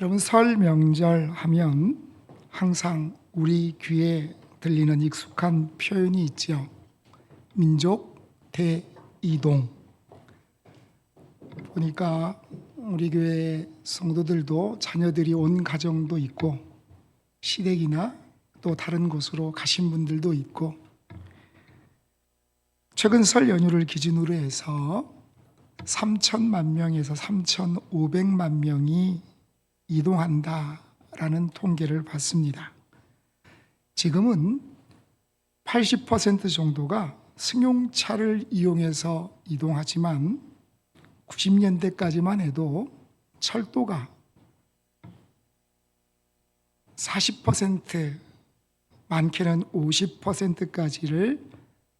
여러분, 설 명절 하면 항상 우리 귀에 들리는 익숙한 표현이 있죠. 민족 대이동. 보니까 우리 교회 성도들도 자녀들이 온 가정도 있고 시댁이나 또 다른 곳으로 가신 분들도 있고, 최근 설 연휴를 기준으로 해서 3천만 명에서 3,500만 명이 이동한다라는 통계를 봤습니다. 지금은 80% 정도가 승용차를 이용해서 이동하지만 90년대까지만 해도 철도가 40%, 많게는 50%까지를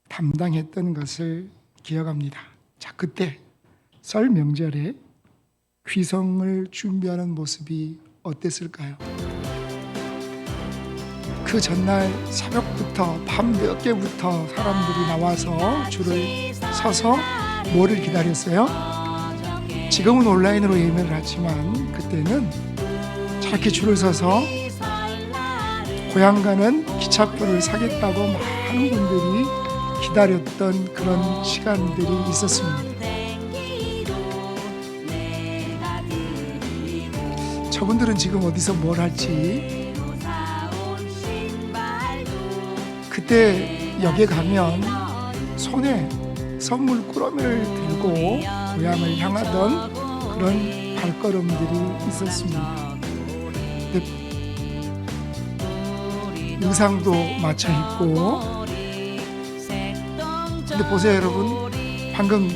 담당했던 것을 기억합니다. 자, 그때 설 명절에 귀성을 준비하는 모습이 어땠을까요? 그 전날 새벽부터 밤 몇 개부터 사람들이 나와서 줄을 서서 뭐를 기다렸어요? 지금은 온라인으로 예매를 하지만 그때는 저렇게 줄을 서서 고향 가는 기차표를 사겠다고 많은 분들이 기다렸던 그런 시간들이 있었습니다. 저분들은 지금 어디서 뭘 할지, 그때 역에 가면 손에 선물 꾸러미를 들고 고향을 향하던 그런 발걸음들이 있었습니다. 의상도 맞춰 입고. 근데 보세요, 여러분, 방금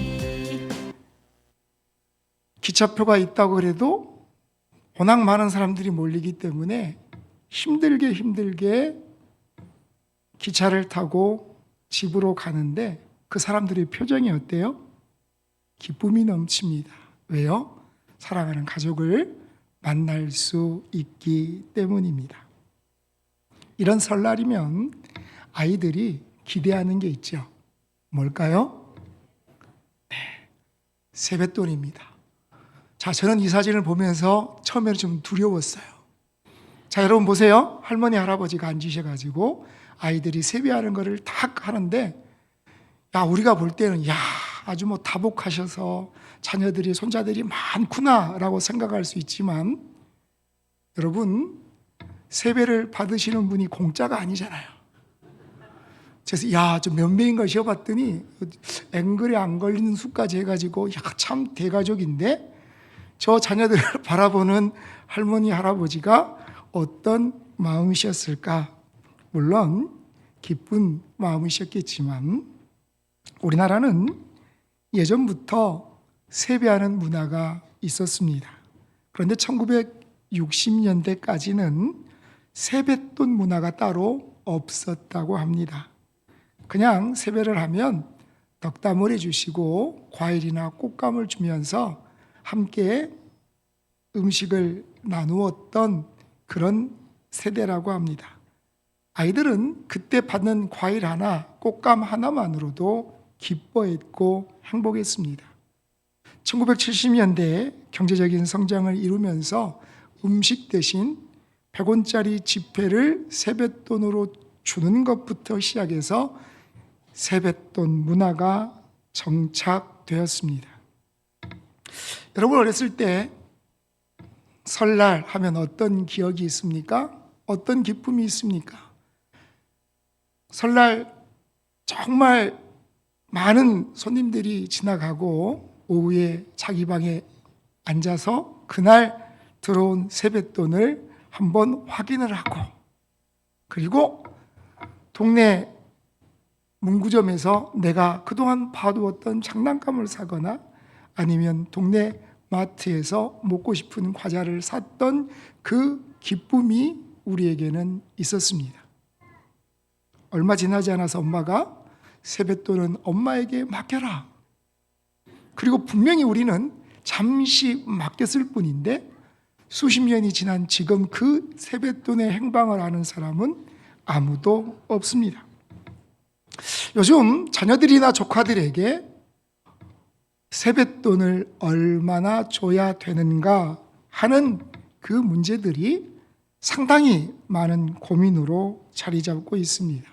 기차표가 있다고 해도 워낙 많은 사람들이 몰리기 때문에 힘들게 기차를 타고 집으로 가는데 그 사람들의 표정이 어때요? 기쁨이 넘칩니다. 왜요? 사랑하는 가족을 만날 수 있기 때문입니다. 이런 설날이면 아이들이 기대하는 게 있죠. 뭘까요? 네, 세뱃돈입니다. 자, 저는 이 사진을 보면서 처음에는 좀 두려웠어요. 자, 여러분 보세요. 할머니, 할아버지가 앉으셔가지고 아이들이 세배하는 거를 탁 하는데, 야, 우리가 볼 때는 아주 다복하셔서 자녀들이, 손자들이 많구나 라고 생각할 수 있지만, 여러분, 세배를 받으시는 분이 공짜가 아니잖아요. 그래서 좀 몇 명인가 쉬어봤더니 앵글에 안 걸리는 수까지 해가지고 참 대가족인데, 저 자녀들을 바라보는 할머니, 할아버지가 어떤 마음이셨을까? 물론 기쁜 마음이셨겠지만 우리나라는 예전부터 세배하는 문화가 있었습니다. 그런데 1960년대까지는 세뱃돈 문화가 따로 없었다고 합니다. 그냥 세배를 하면 덕담을 해주시고 과일이나 꽃감을 주면서 함께 음식을 나누었던 그런 세대라고 합니다. 아이들은 그때 받는 과일 하나, 꽃감 하나만으로도 기뻐했고 행복했습니다. 1970년대에 경제적인 성장을 이루면서 음식 대신 100원짜리 지폐를 세뱃돈으로 주는 것부터 시작해서 세뱃돈 문화가 정착되었습니다. 여러분, 어렸을 때 설날 하면 어떤 기억이 있습니까? 어떤 기쁨이 있습니까? 설날 정말 많은 손님들이 지나가고 오후에 자기 방에 앉아서 그날 들어온 세뱃돈을 한번 확인을 하고, 그리고 동네 문구점에서 내가 그동안 봐두었던 장난감을 사거나 아니면 동네 마트에서 먹고 싶은 과자를 샀던 그 기쁨이 우리에게는 있었습니다. 얼마 지나지 않아서 엄마가 세뱃돈은 엄마에게 맡겨라. 그리고 분명히 우리는 잠시 맡겼을 뿐인데 수십 년이 지난 지금 그 세뱃돈의 행방을 아는 사람은 아무도 없습니다. 요즘 자녀들이나 조카들에게 세뱃돈을 얼마나 줘야 되는가 하는 그 문제들이 상당히 많은 고민으로 자리 잡고 있습니다.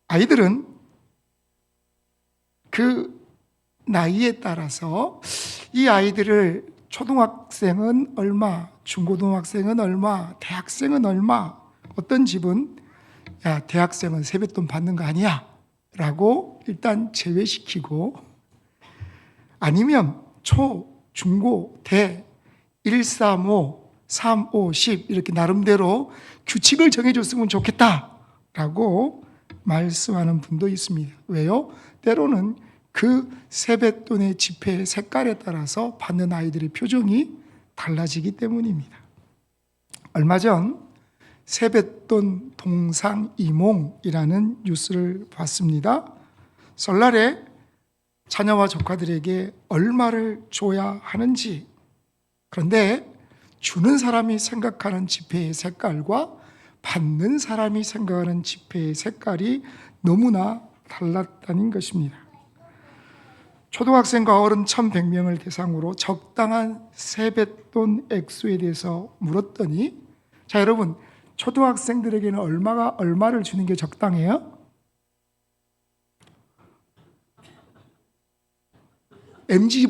아이들은 그 나이에 따라서 이 아이들을 초등학생은 얼마, 중고등학생은 얼마, 대학생은 얼마, 어떤 집은 야, 대학생은 세뱃돈 받는 거 아니야 라고 일단 제외시키고, 아니면 초, 중고, 대 1, 3, 5, 3, 5, 10 이렇게 나름대로 규칙을 정해줬으면 좋겠다라고 말씀하는 분도 있습니다. 왜요? 때로는 그 세뱃돈의 지폐의 색깔에 따라서 받는 아이들의 표정이 달라지기 때문입니다. 얼마 전 세뱃돈 동상이몽이라는 뉴스를 봤습니다. 설날에 자녀와 조카들에게 얼마를 줘야 하는지, 그런데 주는 사람이 생각하는 지폐의 색깔과 받는 사람이 생각하는 지폐의 색깔이 너무나 달랐다는 것입니다. 초등학생과 어른 1,100명을 대상으로 적당한 세뱃돈 액수에 대해서 물었더니, 자 여러분, 초등학생들에게는 얼마를 주는 게 적당해요?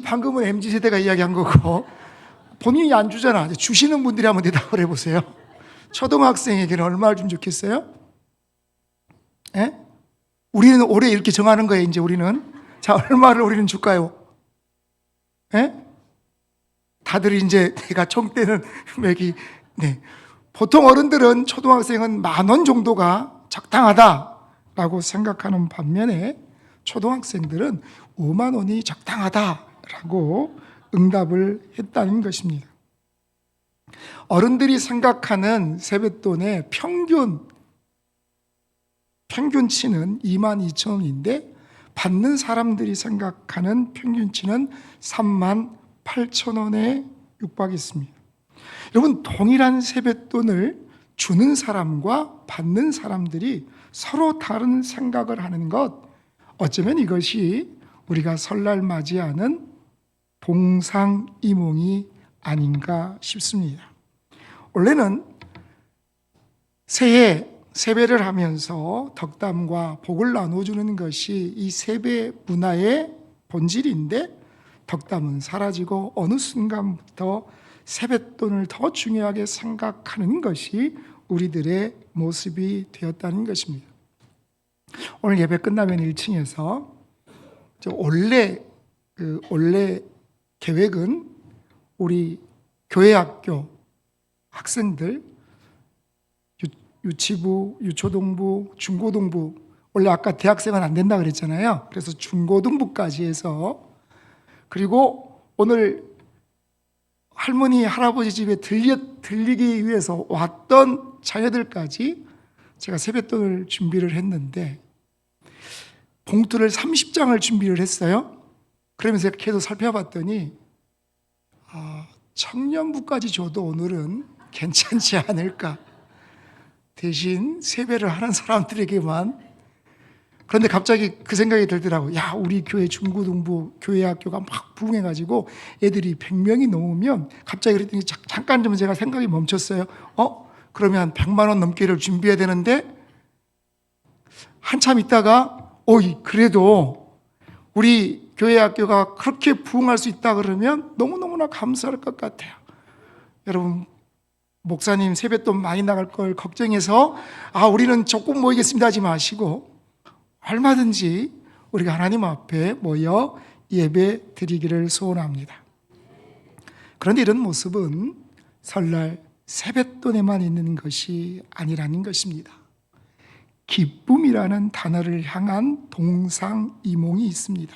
방금은 MZ세대가 이야기한 거고 본인이 안 주잖아. 주시는 분들이 한번 대답을 해보세요. 초등학생에게는 얼마를 주면 좋겠어요? 예? 우리는 올해 이렇게 정하는 거예요. 이제 우리는. 자, 얼마를 우리는 줄까요? 예? 다들 이제 내가 총대는 맥이, 네. 보통 어른들은 초등학생은 10,000원 정도가 적당하다라고 생각하는 반면에 초등학생들은 5만 원이 적당하다라고 응답을 했다는 것입니다. 어른들이 생각하는 세뱃돈의 평균치는 22,000원인데 받는 사람들이 생각하는 평균치는 38,000원에 육박했습니다. 여러분, 동일한 세뱃돈을 주는 사람과 받는 사람들이 서로 다른 생각을 하는 것, 어쩌면 이것이 우리가 설날 맞이하는 동상이몽이 아닌가 싶습니다. 원래는 새해 세배를 하면서 덕담과 복을 나눠주는 것이 이 세배 문화의 본질인데, 덕담은 사라지고 어느 순간부터 세뱃돈을 더 중요하게 생각하는 것이 우리들의 모습이 되었다는 것입니다. 오늘 예배 끝나면 1층에서 원래 계획은 우리 교회학교 학생들, 유치부, 유초동부, 중고등부, 원래 아까 대학생은 안 된다 그랬잖아요. 그래서 중고등부까지 해서, 그리고 오늘 할머니, 할아버지 집에 들리기 위해서 왔던 자녀들까지 제가 세뱃돈을 준비를 했는데, 봉투를 30장을 준비를 했어요. 그러면서 계속 살펴봤더니 청년부까지 줘도 오늘은 괜찮지 않을까. 대신 세배를 하는 사람들에게만. 그런데 갑자기 그 생각이 들더라고요. 야, 우리 교회 중고등부 교회학교가 막 부흥해가지고 애들이 100명이 넘으면, 갑자기 그랬더니 잠깐 좀 제가 생각이 멈췄어요. 그러면 100만 원 넘게를 준비해야 되는데, 한참 있다가 그래도 우리 교회학교가 그렇게 부흥할 수 있다 그러면 너무너무나 감사할 것 같아요. 여러분, 목사님 세뱃돈 많이 나갈 걸 걱정해서 우리는 조금 모이겠습니다 하지 마시고, 얼마든지 우리가 하나님 앞에 모여 예배 드리기를 소원합니다. 그런데 이런 모습은 설날 세뱃돈에만 있는 것이 아니라는 것입니다. 기쁨이라는 단어를 향한 동상이몽이 있습니다.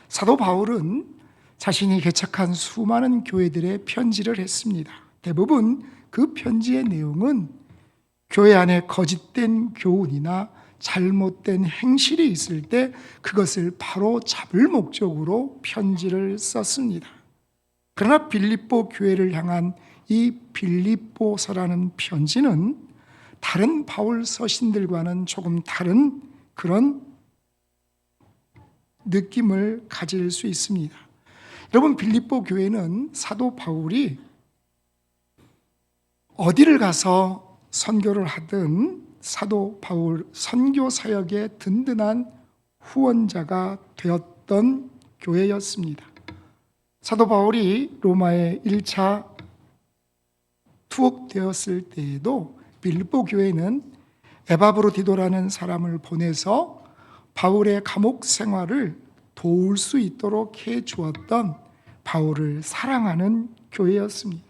사도 바울은 자신이 개척한 수많은 교회들에 편지를 했습니다. 대부분 그 편지의 내용은 교회 안에 거짓된 교훈이나 잘못된 행실이 있을 때 그것을 바로 잡을 목적으로 편지를 썼습니다. 그러나 빌립보 교회를 향한 이 빌립보서라는 편지는 다른 바울 서신들과는 조금 다른 그런 느낌을 가질 수 있습니다. 여러분, 빌립보 교회는 사도 바울이 어디를 가서 선교를 하든 사도 바울 선교 사역의 든든한 후원자가 되었던 교회였습니다. 사도 바울이 로마에 1차 투옥되었을 때에도 빌립보 교회는 에바브로디도라는 사람을 보내서 바울의 감옥 생활을 도울 수 있도록 해 주었던 바울을 사랑하는 교회였습니다.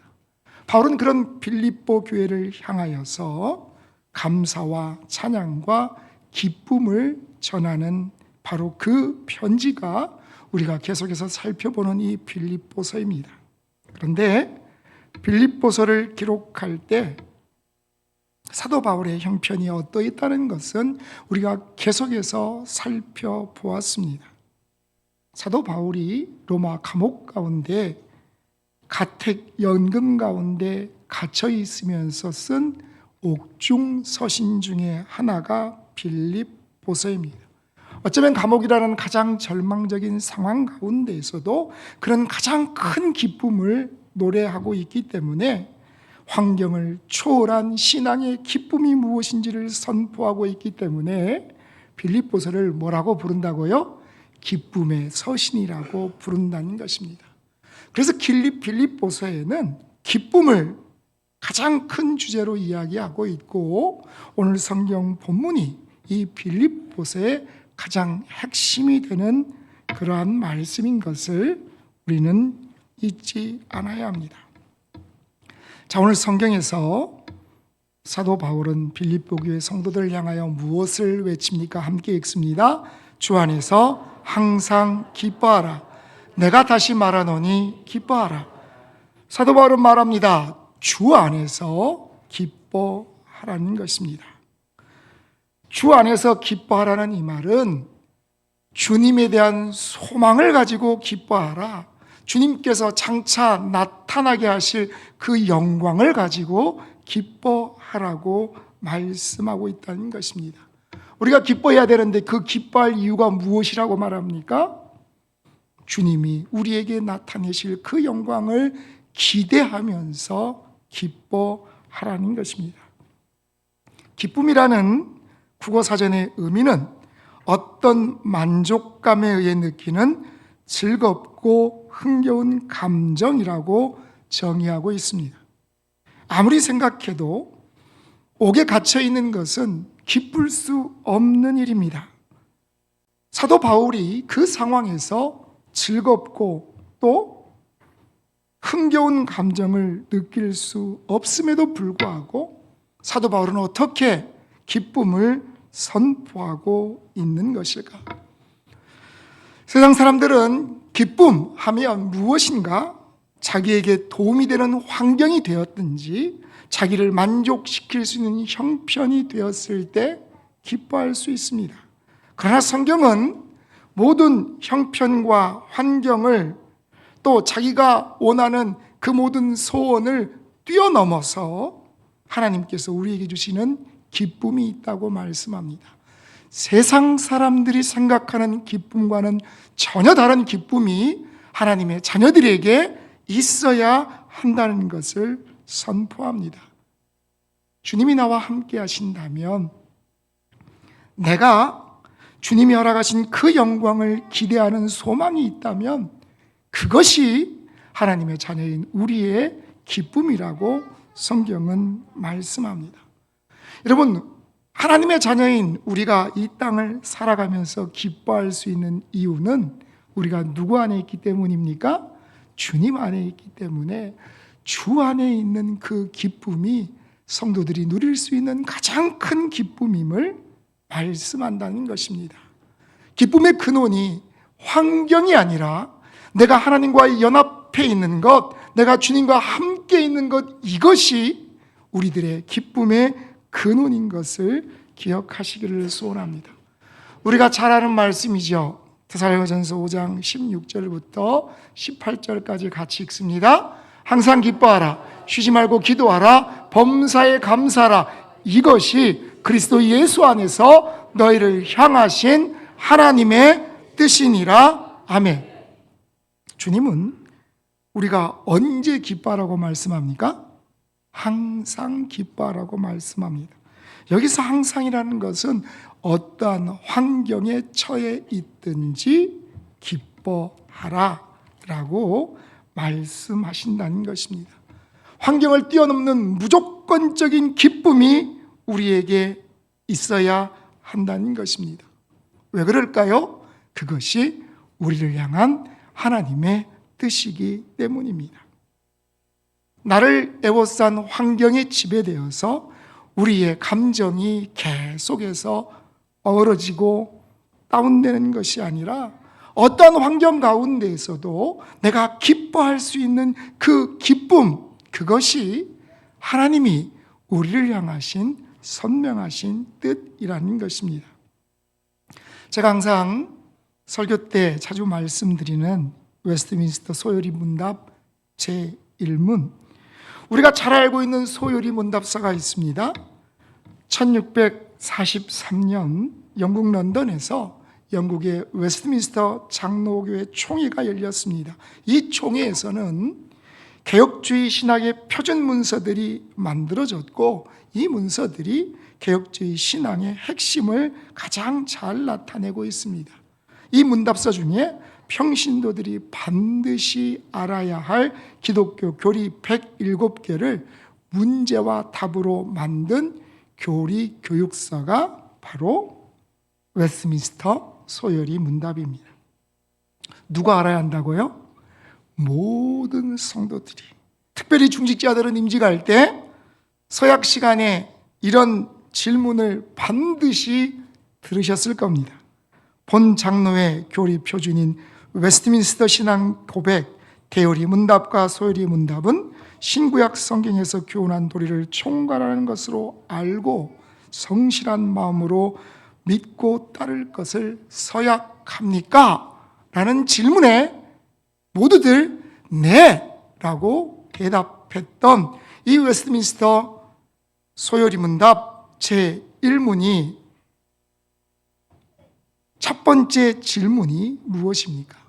바울은 그런 빌립보 교회를 향하여서 감사와 찬양과 기쁨을 전하는 바로 그 편지가 우리가 계속해서 살펴보는 이 빌립보서입니다. 그런데 빌립보서를 기록할 때 사도 바울의 형편이 어떠했다는 것은 우리가 계속해서 살펴보았습니다. 사도 바울이 로마 감옥 가운데 가택 연금 가운데 갇혀 있으면서 쓴 옥중 서신 중에 하나가 빌립보서입니다. 어쩌면 감옥이라는 가장 절망적인 상황 가운데에서도 그런 가장 큰 기쁨을 노래하고 있기 때문에 환경을 초월한 신앙의 기쁨이 무엇인지를 선포하고 있기 때문에 빌립보서를 뭐라고 부른다고요? 기쁨의 서신이라고 부른다는 것입니다. 그래서 빌립보서에는 기쁨을 가장 큰 주제로 이야기하고 있고, 오늘 성경 본문이 이 빌립보서의 가장 핵심이 되는 그러한 말씀인 것을 우리는 잊지 않아야 합니다. 자, 오늘 성경에서 사도 바울은 빌립보 교회 성도들을 향하여 무엇을 외칩니까? 함께 읽습니다. 주 안에서 항상 기뻐하라. 내가 다시 말하노니 기뻐하라. 사도 바울은 말합니다. 주 안에서 기뻐하라는 것입니다. 주 안에서 기뻐하라는 이 말은 주님에 대한 소망을 가지고 기뻐하라. 주님께서 장차 나타나게 하실 그 영광을 가지고 기뻐하라고 말씀하고 있다는 것입니다. 우리가 기뻐해야 되는데 그 기뻐할 이유가 무엇이라고 말합니까? 주님이 우리에게 나타내실 그 영광을 기대하면서 기뻐하라는 것입니다. 기쁨이라는 국어사전의 의미는 어떤 만족감에 의해 느끼는 즐겁고 흥겨운 감정이라고 정의하고 있습니다. 아무리 생각해도 옥에 갇혀 있는 것은 기쁠 수 없는 일입니다. 사도 바울이 그 상황에서 즐겁고 또 흥겨운 감정을 느낄 수 없음에도 불구하고 사도 바울은 어떻게 기쁨을 선포하고 있는 것일까? 세상 사람들은 기쁨 하면 무엇인가 자기에게 도움이 되는 환경이 되었든지 자기를 만족시킬 수 있는 형편이 되었을 때 기뻐할 수 있습니다. 그러나 성경은 모든 형편과 환경을 또 자기가 원하는 그 모든 소원을 뛰어넘어서 하나님께서 우리에게 주시는 기쁨이 있다고 말씀합니다. 세상 사람들이 생각하는 기쁨과는 전혀 다른 기쁨이 하나님의 자녀들에게 있어야 한다는 것을 선포합니다. 주님이 나와 함께 하신다면 내가 주님이 허락하신 그 영광을 기대하는 소망이 있다면 그것이 하나님의 자녀인 우리의 기쁨이라고 성경은 말씀합니다. 여러분, 하나님의 자녀인 우리가 이 땅을 살아가면서 기뻐할 수 있는 이유는 우리가 누구 안에 있기 때문입니까? 주님 안에 있기 때문에 주 안에 있는 그 기쁨이 성도들이 누릴 수 있는 가장 큰 기쁨임을 말씀한다는 것입니다. 기쁨의 근원이 환경이 아니라 내가 하나님과 연합해 있는 것, 내가 주님과 함께 있는 것, 이것이 우리들의 기쁨의 근원인 것을 기억하시기를 소원합니다. 우리가 잘 아는 말씀이죠. 데살로니가전서 5장 16절부터 18절까지 같이 읽습니다. 항상 기뻐하라, 쉬지 말고 기도하라, 범사에 감사하라. 이것이 그리스도 예수 안에서 너희를 향하신 하나님의 뜻이니라. 아멘. 주님은 우리가 언제 기뻐하라고 말씀합니까? 항상 기뻐하라고 말씀합니다. 여기서 항상이라는 것은 어떠한 환경에 처해 있든지 기뻐하라 라고 말씀하신다는 것입니다. 환경을 뛰어넘는 무조건적인 기쁨이 우리에게 있어야 한다는 것입니다. 왜 그럴까요? 그것이 우리를 향한 하나님의 뜻이기 때문입니다. 나를 에워싼 환경에 지배되어서 우리의 감정이 계속해서 어우러지고 다운되는 것이 아니라 어떤 환경 가운데에서도 내가 기뻐할 수 있는 그 기쁨, 그것이 하나님이 우리를 향하신 선명하신 뜻이라는 것입니다. 제가 항상 설교 때 자주 말씀드리는 웨스트민스터 소요리 문답 제1문, 우리가 잘 알고 있는 소요리 문답사가 있습니다. 1643년 영국 런던에서 영국의 웨스트민스터 장로교회 총회가 열렸습니다. 이 총회에서는 개혁주의 신학의 표준 문서들이 만들어졌고, 이 문서들이 개혁주의 신앙의 핵심을 가장 잘 나타내고 있습니다. 이 문답서 중에 평신도들이 반드시 알아야 할 기독교 교리 107개를 문제와 답으로 만든 교리 교육서가 바로 웨스트민스터 소요리 문답입니다. 누가 알아야 한다고요? 모든 성도들이. 특별히 중직자들은 임직할 때 서약 시간에 이런 질문을 반드시 들으셨을 겁니다. 본 장로의 교리 표준인 웨스트민스터 신앙 고백 대요리 문답과 소요리 문답은 신구약 성경에서 교훈한 도리를 총괄하는 것으로 알고 성실한 마음으로 믿고 따를 것을 서약합니까? 라는 질문에 모두들 네! 라고 대답했던 이 웨스트민스터 소요리 문답 제1문이 첫 번째 질문이 무엇입니까?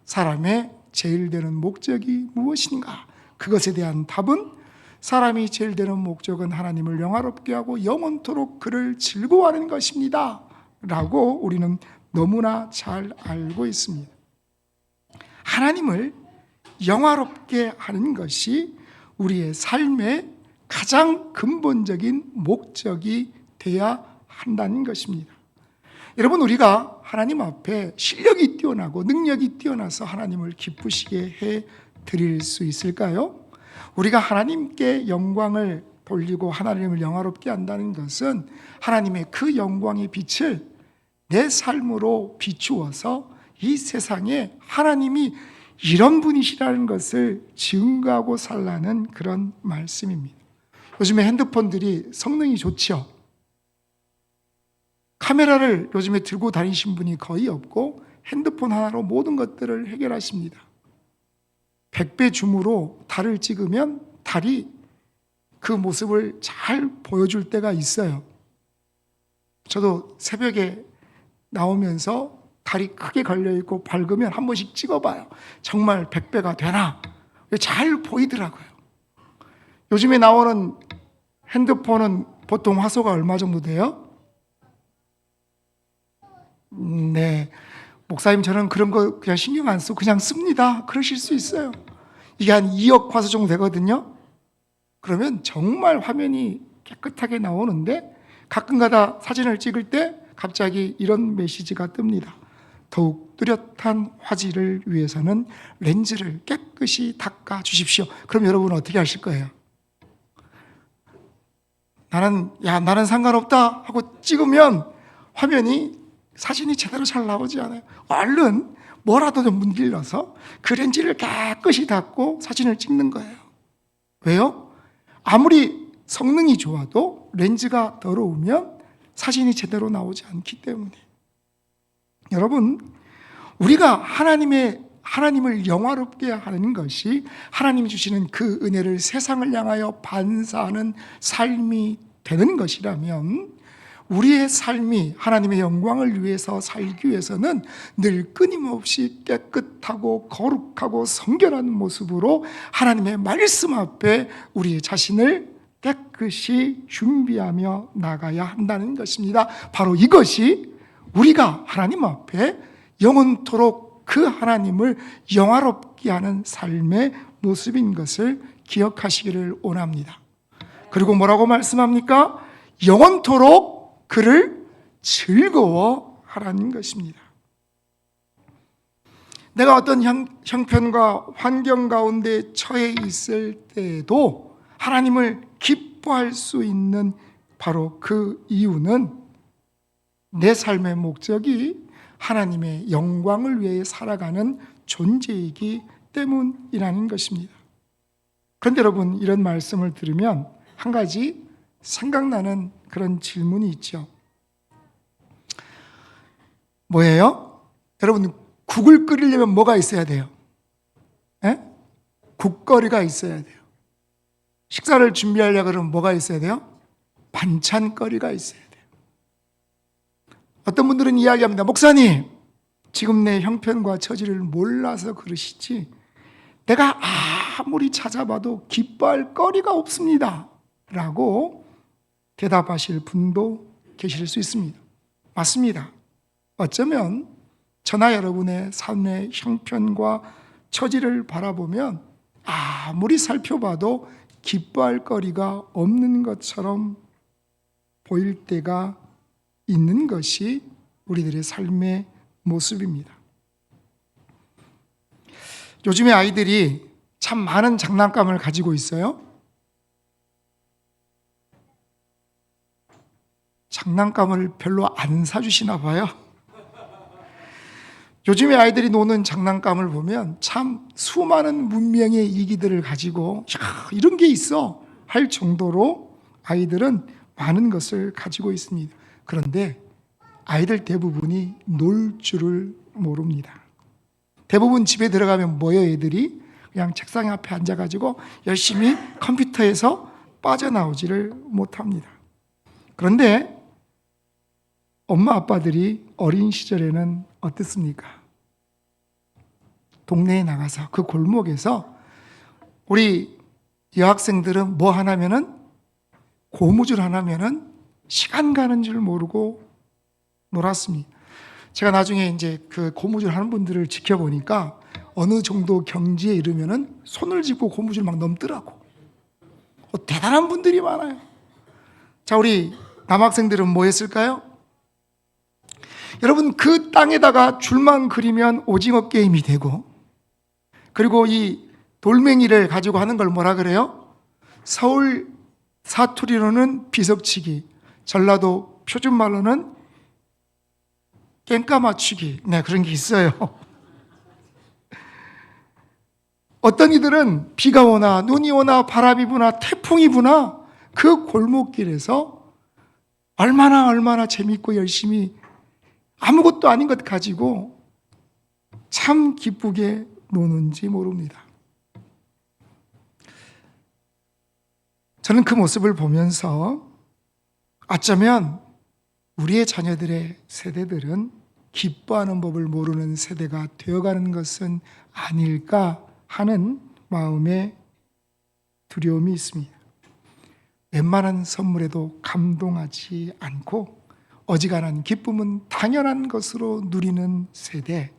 사람의 제일 되는 목적이 무엇인가? 그것에 대한 답은 사람이 제일 되는 목적은 하나님을 영화롭게 하고 영원토록 그를 즐거워하는 것입니다 라고 우리는 너무나 잘 알고 있습니다. 하나님을 영화롭게 하는 것이 우리의 삶의 가장 근본적인 목적이 되어야 한다는 것입니다. 여러분, 우리가 하나님 앞에 실력이 뛰어나고 능력이 뛰어나서 하나님을 기쁘시게 해 드릴 수 있을까요? 우리가 하나님께 영광을 돌리고 하나님을 영화롭게 한다는 것은 하나님의 그 영광의 빛을 내 삶으로 비추어서 이 세상에 하나님이 이런 분이시라는 것을 증거하고 살라는 그런 말씀입니다. 요즘에 핸드폰들이 성능이 좋죠. 카메라를 요즘에 들고 다니신 분이 거의 없고 핸드폰 하나로 모든 것들을 해결하십니다. 100배 줌으로 달을 찍으면 달이 그 모습을 잘 보여줄 때가 있어요. 저도 새벽에 나오면서 달이 크게 걸려있고 밝으면 한 번씩 찍어봐요. 정말 100배가 되나? 잘 보이더라고요. 요즘에 나오는 핸드폰은 보통 화소가 얼마 정도 돼요? 네, 목사님 저는 그런 거 그냥 신경 안 쓰고 그냥 씁니다. 그러실 수 있어요. 이게 한 2억 화소 정도 되거든요. 그러면 정말 화면이 깨끗하게 나오는데 가끔가다 사진을 찍을 때 갑자기 이런 메시지가 뜹니다. 더욱 뚜렷한 화질을 위해서는 렌즈를 깨끗이 닦아 주십시오. 그럼 여러분은 어떻게 하실 거예요? 나는 상관없다 하고 찍으면 화면이 사진이 제대로 잘 나오지 않아요. 얼른 뭐라도 좀 문질러서 그 렌즈를 깨끗이 닦고 사진을 찍는 거예요. 왜요? 아무리 성능이 좋아도 렌즈가 더러우면 사진이 제대로 나오지 않기 때문에. 여러분, 우리가 하나님을 영화롭게 하는 것이 하나님이 주시는 그 은혜를 세상을 향하여 반사하는 삶이 되는 것이라면 우리의 삶이 하나님의 영광을 위해서 살기 위해서는 늘 끊임없이 깨끗하고 거룩하고 성결한 모습으로 하나님의 말씀 앞에 우리 자신을 깨끗이 준비하며 나가야 한다는 것입니다. 바로 이것이 우리가 하나님 앞에 영원토록 그 하나님을 영화롭게 하는 삶의 모습인 것을 기억하시기를 원합니다. 그리고 뭐라고 말씀합니까? 영원토록 그를 즐거워하라는 것입니다. 내가 어떤 형편과 환경 가운데 처해 있을 때에도 하나님을 기뻐할 수 있는 바로 그 이유는 내 삶의 목적이 하나님의 영광을 위해 살아가는 존재이기 때문이라는 것입니다. 그런데 여러분, 이런 말씀을 들으면 한 가지 생각나는 그런 질문이 있죠. 뭐예요? 여러분, 국을 끓이려면 뭐가 있어야 돼요? 국거리가 있어야 돼요. 식사를 준비하려고 그러면 뭐가 있어야 돼요? 반찬거리가 있어야 돼요. 어떤 분들은 이야기합니다. 목사님, 지금 내 형편과 처지를 몰라서 그러시지 내가 아무리 찾아봐도 기뻐할 거리가 없습니다 라고 대답하실 분도 계실 수 있습니다. 맞습니다. 어쩌면 저나 여러분의 삶의 형편과 처지를 바라보면 아무리 살펴봐도 기뻐할 거리가 없는 것처럼 보일 때가 있는 것이 우리들의 삶의 모습입니다. 요즘에 아이들이 참 많은 장난감을 가지고 있어요. 장난감을 별로 안 사주시나 봐요. 요즘에 아이들이 노는 장난감을 보면 참 수많은 문명의 이기들을 가지고 이런 게 있어 할 정도로 아이들은 많은 것을 가지고 있습니다. 그런데 아이들 대부분이 놀 줄을 모릅니다. 대부분 집에 들어가면 뭐예요? 애들이 그냥 책상 앞에 앉아가지고 열심히 컴퓨터에서 빠져나오지를 못합니다. 그런데 엄마 아빠들이 어린 시절에는 어땠습니까? 동네에 나가서 그 골목에서 우리 여학생들은 뭐 하냐면은 고무줄 하나면은 시간 가는 줄 모르고 놀았습니다. 제가 나중에 이제 그 고무줄 하는 분들을 지켜보니까 어느 정도 경지에 이르면은 손을 짚고 고무줄 막 넘더라고. 대단한 분들이 많아요. 자, 우리 남학생들은 뭐 했을까요? 여러분, 그 땅에다가 줄만 그리면 오징어 게임이 되고, 그리고 이 돌멩이를 가지고 하는 걸 뭐라 그래요? 서울 사투리로는 비석치기, 전라도 표준말로는 깽까 맞추기, 네, 그런 게 있어요. 어떤 이들은 비가 오나 눈이 오나 바람이 부나 태풍이 부나 그 골목길에서 얼마나 재밌고 열심히 아무것도 아닌 것 가지고 참 기쁘게 노는지 모릅니다. 저는 그 모습을 보면서 어쩌면 우리의 자녀들의 세대들은 기뻐하는 법을 모르는 세대가 되어가는 것은 아닐까 하는 마음에 두려움이 있습니다. 웬만한 선물에도 감동하지 않고 어지간한 기쁨은 당연한 것으로 누리는 세대,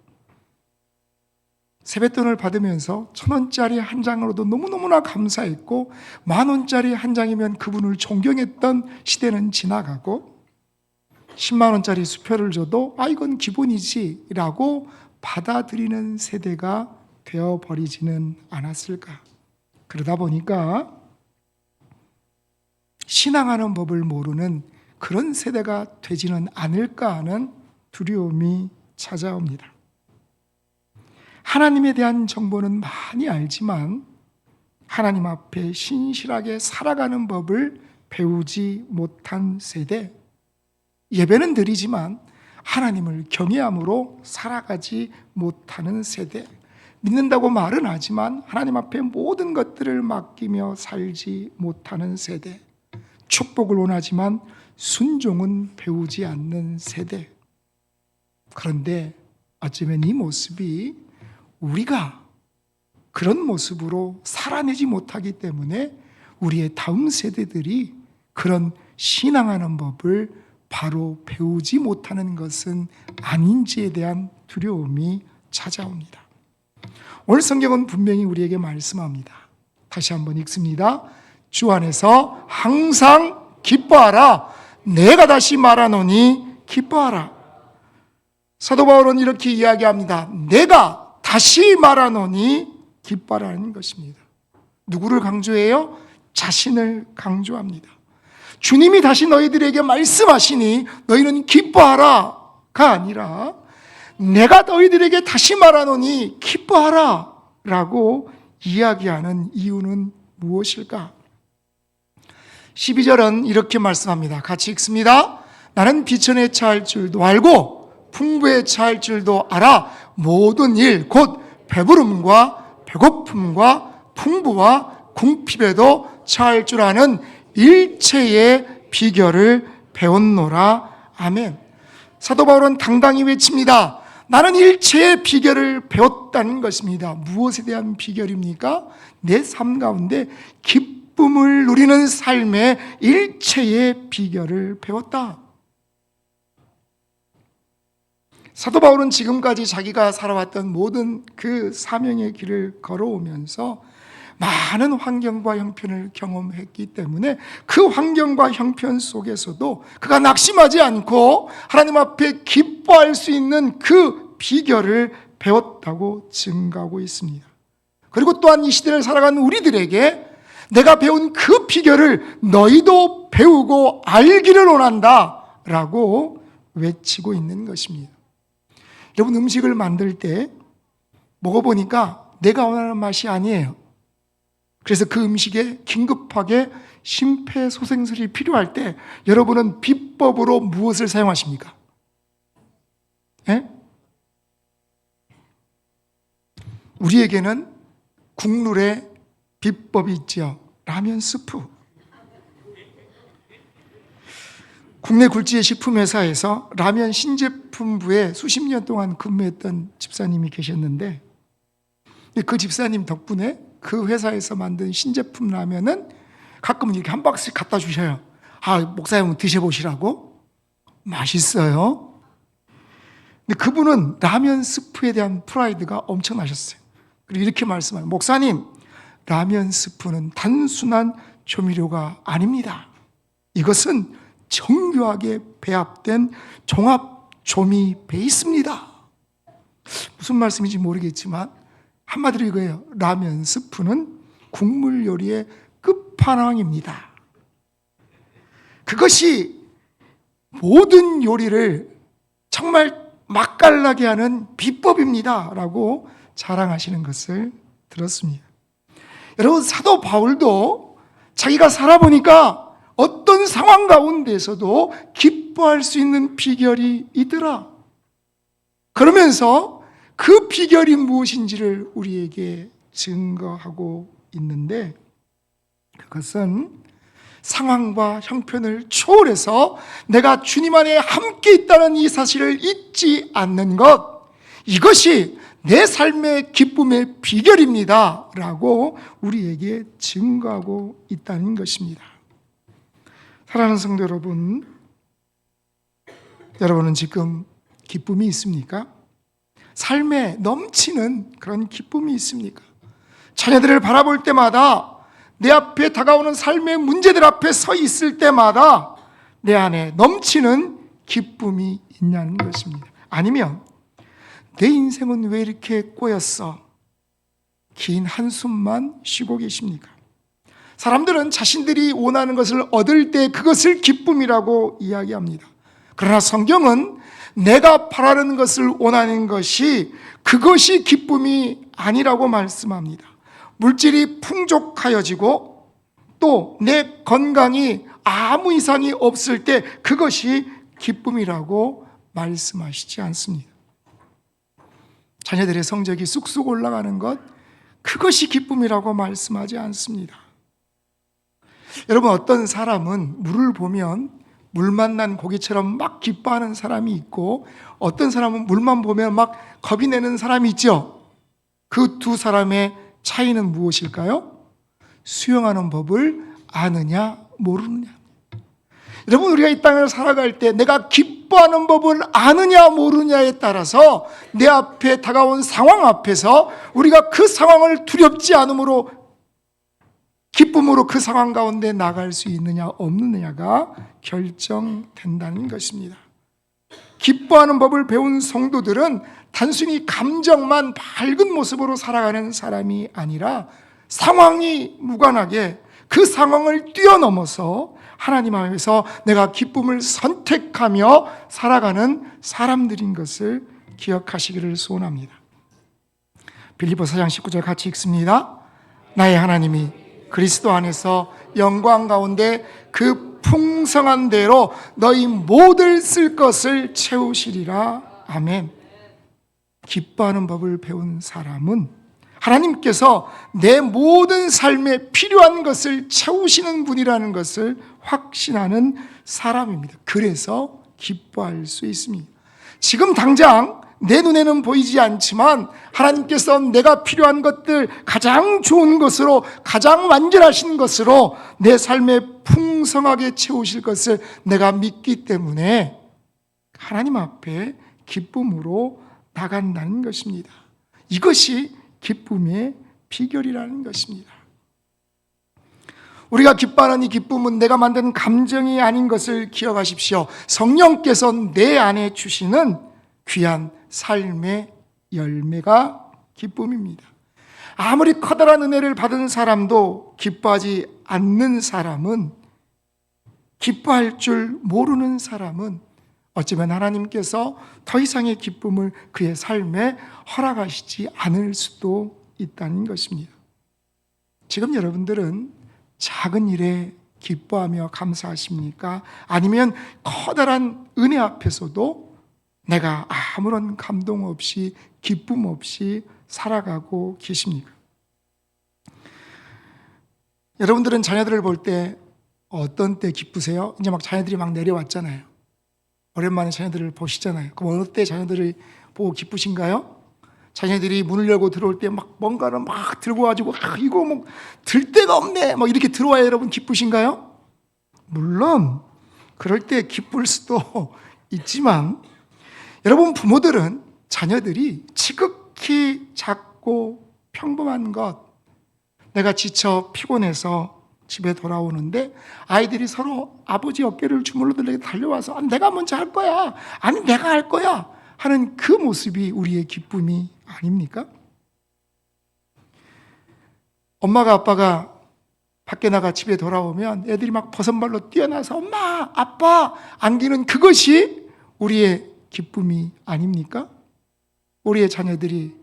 세뱃돈을 받으면서 1,000원짜리 한 장으로도 너무너무나 감사했고 10,000원짜리 한 장이면 그분을 존경했던 시대는 지나가고 100,000원짜리 수표를 줘도 이건 기본이지 라고 받아들이는 세대가 되어버리지는 않았을까. 그러다 보니까 신앙하는 법을 모르는 그런 세대가 되지는 않을까 하는 두려움이 찾아옵니다. 하나님에 대한 정보는 많이 알지만 하나님 앞에 신실하게 살아가는 법을 배우지 못한 세대, 예배는 드리지만 하나님을 경외함으로 살아가지 못하는 세대, 믿는다고 말은 하지만 하나님 앞에 모든 것들을 맡기며 살지 못하는 세대, 축복을 원하지만 순종은 배우지 않는 세대. 그런데 어쩌면 이 모습이 우리가 그런 모습으로 살아내지 못하기 때문에 우리의 다음 세대들이 그런 신앙하는 법을 바로 배우지 못하는 것은 아닌지에 대한 두려움이 찾아옵니다. 오늘 성경은 분명히 우리에게 말씀합니다. 다시 한번 읽습니다. 주 안에서 항상 기뻐하라. 내가 다시 말하노니 기뻐하라. 사도 바울은 이렇게 이야기합니다. 내가 다시 말하노니 기뻐하라는 것입니다. 누구를 강조해요? 자신을 강조합니다. 주님이 다시 너희들에게 말씀하시니 너희는 기뻐하라가 아니라 내가 너희들에게 다시 말하노니 기뻐하라 라고 이야기하는 이유는 무엇일까? 12절은 이렇게 말씀합니다. 같이 읽습니다. 나는 비천에 처할 줄도 알고 풍부에 처할 줄도 알아. 모든 일 곧 배부름과 배고픔과 풍부와 궁핍에도 처할 줄 아는 일체의 비결을 배웠노라. 아멘. 사도 바울은 당당히 외칩니다. 나는 일체의 비결을 배웠다는 것입니다. 무엇에 대한 비결입니까? 내 삶 가운데 기쁨을 누리는 삶의 일체의 비결을 배웠다. 사도 바울은 지금까지 자기가 살아왔던 모든 그 사명의 길을 걸어오면서 많은 환경과 형편을 경험했기 때문에 그 환경과 형편 속에서도 그가 낙심하지 않고 하나님 앞에 기뻐할 수 있는 그 비결을 배웠다고 증거하고 있습니다. 그리고 또한 이 시대를 살아가는 우리들에게 내가 배운 그 비결을 너희도 배우고 알기를 원한다 라고 외치고 있는 것입니다. 여러분, 음식을 만들 때 먹어보니까 내가 원하는 맛이 아니에요. 그래서 그 음식에 긴급하게 심폐소생술이 필요할 때 여러분은 비법으로 무엇을 사용하십니까? 예? 우리에게는 국룰의 비법이 있죠. 라면 스프. 국내 굴지의 식품회사에서 라면 신제품부에 수십 년 동안 근무했던 집사님이 계셨는데 그 집사님 덕분에 그 회사에서 만든 신제품 라면은 가끔은 이렇게 한 박스씩 갖다 주셔요. 아, 목사님 드셔보시라고. 맛있어요. 근데 그분은 라면 스프에 대한 프라이드가 엄청나셨어요. 그리고 이렇게 말씀해요. 목사님, 라면 스프는 단순한 조미료가 아닙니다. 이것은 정교하게 배합된 종합 조미 베이스입니다. 무슨 말씀인지 모르겠지만 한마디로 이거예요. 라면 스프는 국물 요리의 끝판왕입니다. 그것이 모든 요리를 정말 맛깔나게 하는 비법입니다 라고 자랑하시는 것을 들었습니다. 여러분, 사도 바울도 자기가 살아보니까 어떤 상황 가운데서도 기뻐할 수 있는 비결이 있더라. 그러면서 그 비결이 무엇인지를 우리에게 증거하고 있는데 그것은 상황과 형편을 초월해서 내가 주님 안에 함께 있다는 이 사실을 잊지 않는 것, 이것이 내 삶의 기쁨의 비결입니다 라고 우리에게 증거하고 있다는 것입니다. 사랑하는 성도 여러분, 여러분은 지금 기쁨이 있습니까? 삶에 넘치는 그런 기쁨이 있습니까? 자녀들을 바라볼 때마다 내 앞에 다가오는 삶의 문제들 앞에 서 있을 때마다 내 안에 넘치는 기쁨이 있냐는 것입니다. 아니면 내 인생은 왜 이렇게 꼬였어? 긴 한숨만 쉬고 계십니까? 사람들은 자신들이 원하는 것을 얻을 때 그것을 기쁨이라고 이야기합니다. 그러나 성경은 내가 바라는 것을 원하는 것이 그것이 기쁨이 아니라고 말씀합니다. 물질이 풍족하여지고 또 내 건강이 아무 이상이 없을 때 그것이 기쁨이라고 말씀하시지 않습니다. 자녀들의 성적이 쑥쑥 올라가는 것, 그것이 기쁨이라고 말씀하지 않습니다. 여러분, 어떤 사람은 물을 보면 물 만난 고기처럼 막 기뻐하는 사람이 있고, 어떤 사람은 물만 보면 막 겁이 내는 사람이 있죠. 그 두 사람의 차이는 무엇일까요? 수영하는 법을 아느냐 모르느냐. 여러분, 우리가 이 땅을 살아갈 때 내가 기뻐하는 법을 아느냐 모르느냐에 따라서 내 앞에 다가온 상황 앞에서 우리가 그 상황을 두렵지 않으므로 기쁨으로 그 상황 가운데 나갈 수 있느냐 없느냐가 결정된다는 것입니다. 기뻐하는 법을 배운 성도들은 단순히 감정만 밝은 모습으로 살아가는 사람이 아니라 상황이 무관하게 그 상황을 뛰어넘어서 하나님 앞에서 내가 기쁨을 선택하며 살아가는 사람들인 것을 기억하시기를 소원합니다. 빌립보 4장 19절 같이 읽습니다. 나의 하나님이 그리스도 안에서 영광 가운데 그 풍성한 대로 너희 모든 쓸 것을 채우시리라. 아멘. 기뻐하는 법을 배운 사람은 하나님께서 내 모든 삶에 필요한 것을 채우시는 분이라는 것을 확신하는 사람입니다. 그래서 기뻐할 수 있습니다. 지금 당장 내 눈에는 보이지 않지만 하나님께서 내가 필요한 것들, 가장 좋은 것으로, 가장 완전하신 것으로 내 삶에 풍성하게 채우실 것을 내가 믿기 때문에 하나님 앞에 기쁨으로 나간다는 것입니다. 이것이 기쁨의 비결이라는 것입니다. 우리가 기뻐하는 이 기쁨은 내가 만든 감정이 아닌 것을 기억하십시오. 성령께서 내 안에 주시는 귀한 삶의 열매가 기쁨입니다. 아무리 커다란 은혜를 받은 사람도 기뻐하지 않는 사람은, 기뻐할 줄 모르는 사람은 어쩌면 하나님께서 더 이상의 기쁨을 그의 삶에 허락하시지 않을 수도 있다는 것입니다. 지금 여러분들은 작은 일에 기뻐하며 감사하십니까? 아니면 커다란 은혜 앞에서도 내가 아무런 감동 없이, 기쁨 없이 살아가고 계십니까? 여러분들은 자녀들을 볼 때 어떤 때 기쁘세요? 이제 막 자녀들이 막 내려왔잖아요. 오랜만에 자녀들을 보시잖아요. 그럼 어느 때 자녀들을 보고 기쁘신가요? 자녀들이 문을 열고 들어올 때 막 뭔가를 막 들고 가지고 이거 뭐 들 데가 없네 막 이렇게 들어와야 여러분 기쁘신가요? 물론 그럴 때 기쁠 수도 있지만, 여러분 부모들은 자녀들이 지극히 작고 평범한 것, 내가 지쳐 피곤해서 집에 돌아오는데 아이들이 서로 아버지 어깨를 주물러 들게 달려와서 내가 먼저 할 거야, 아니 내가 할 거야 하는 그 모습이 우리의 기쁨이 아닙니까? 엄마가 아빠가 밖에 나가 집에 돌아오면 애들이 막 버선발로 뛰어나서 엄마 아빠 안기는 그것이 우리의 기쁨이 아닙니까? 우리의 자녀들이,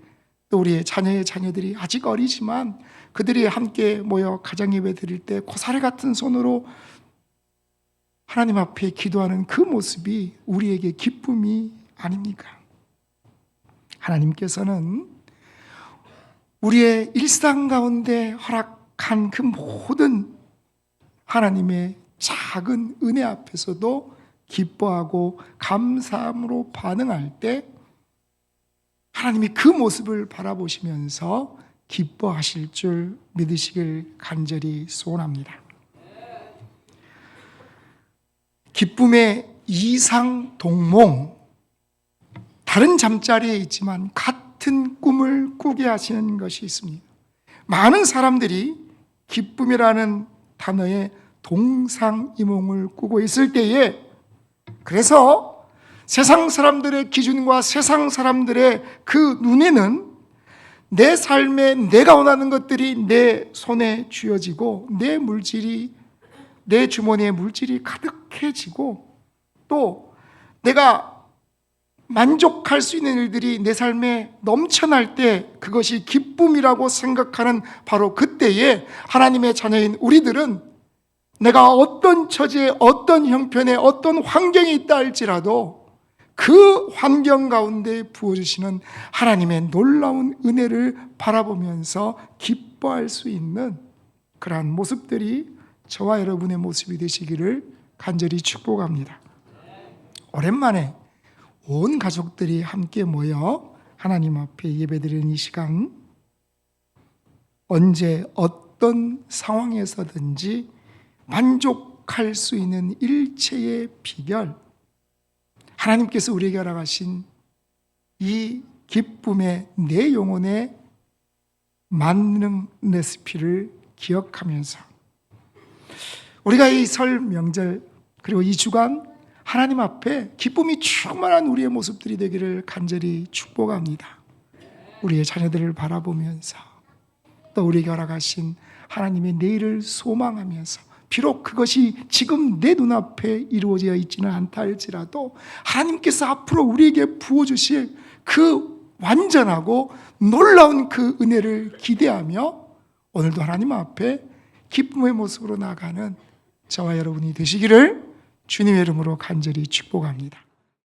또 우리의 자녀의 자녀들이 아직 어리지만 그들이 함께 모여 가정 예배 드릴 때 고사리 같은 손으로 하나님 앞에 기도하는 그 모습이 우리에게 기쁨이 아닙니까? 하나님께서는 우리의 일상 가운데 허락한 그 모든 하나님의 작은 은혜 앞에서도 기뻐하고 감사함으로 반응할 때 하나님이 그 모습을 바라보시면서 기뻐하실 줄 믿으시길 간절히 소원합니다. 기쁨의 이상동몽, 다른 잠자리에 있지만 같은 꿈을 꾸게 하시는 것이 있습니다. 많은 사람들이 기쁨이라는 단어에 동상이몽을 꾸고 있을 때에, 그래서 세상 사람들의 기준과 세상 사람들의 그 눈에는 내 삶에 내가 원하는 것들이 내 손에 쥐어지고 내 물질이, 내 주머니에 물질이 가득해지고 또 내가 만족할 수 있는 일들이 내 삶에 넘쳐날 때 그것이 기쁨이라고 생각하는 바로 그때에 하나님의 자녀인 우리들은 내가 어떤 처지에, 어떤 형편에, 어떤 환경에 있다 할지라도 그 환경 가운데 부어주시는 하나님의 놀라운 은혜를 바라보면서 기뻐할 수 있는 그러한 모습들이 저와 여러분의 모습이 되시기를 간절히 축복합니다. 오랜만에 온 가족들이 함께 모여 하나님 앞에 예배드리는 이 시간, 언제 어떤 상황에서든지 만족할 수 있는 일체의 비결, 하나님께서 우리에게 허락하신 이 기쁨의 내 영혼의 만능 레시피를 기억하면서 우리가 이 설 명절 그리고 이 주간 하나님 앞에 기쁨이 충만한 우리의 모습들이 되기를 간절히 축복합니다. 우리의 자녀들을 바라보면서 또 우리에게 허락하신 하나님의 내일을 소망하면서 비록 그것이 지금 내 눈앞에 이루어져 있지는 않다 할지라도 하나님께서 앞으로 우리에게 부어주실 그 완전하고 놀라운 그 은혜를 기대하며 오늘도 하나님 앞에 기쁨의 모습으로 나아가는 저와 여러분이 되시기를 주님의 이름으로 간절히 축복합니다.